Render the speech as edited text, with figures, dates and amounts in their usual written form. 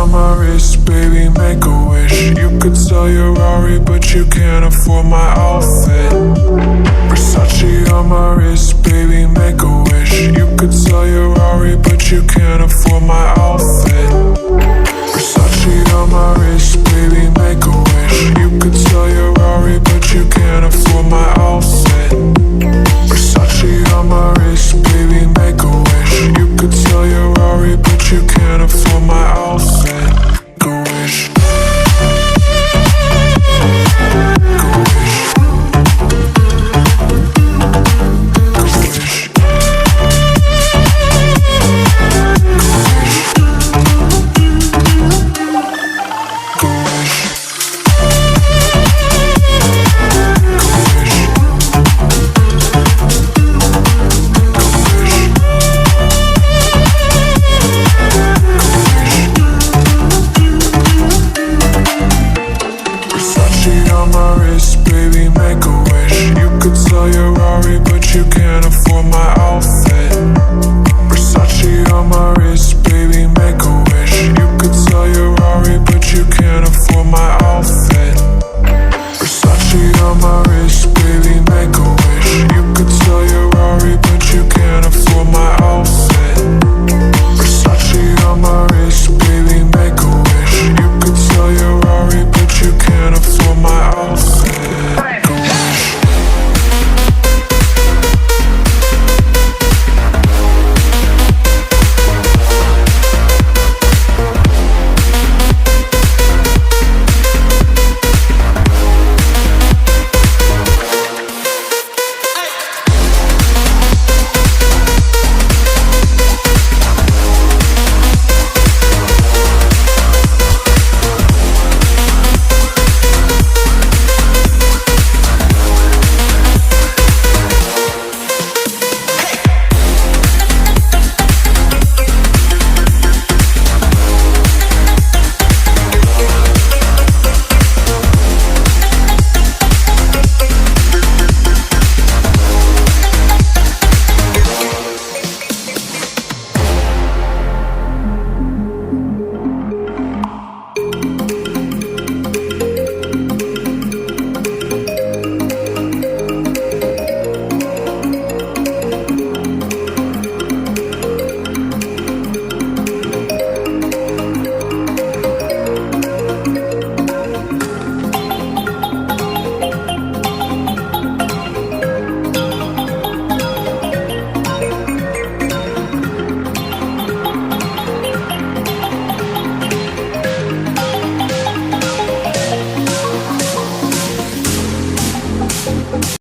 on my wrist, baby, make a wish. You could sell your Rari, but you can't afford my outfit. Versace on my wrist, baby, make a wish. You could sell your Rari, but you can't afford my outfit. Versace on my wrist, baby, make a wish. You could sell your Rari, but you can't afford my outfit. Versace on my wrist, baby, make a wish. You could sell your Rari, but you can't afford my outfit. Go wish. Go wish. Go wish. Go wish. Versace on my wrist, baby, make a wish. You could sell your Rari, but you can't afford my outfit. Versace on my wrist, baby, make a wish. You could sell your Rari, but you can't afford my outfit. Versace on my wrist,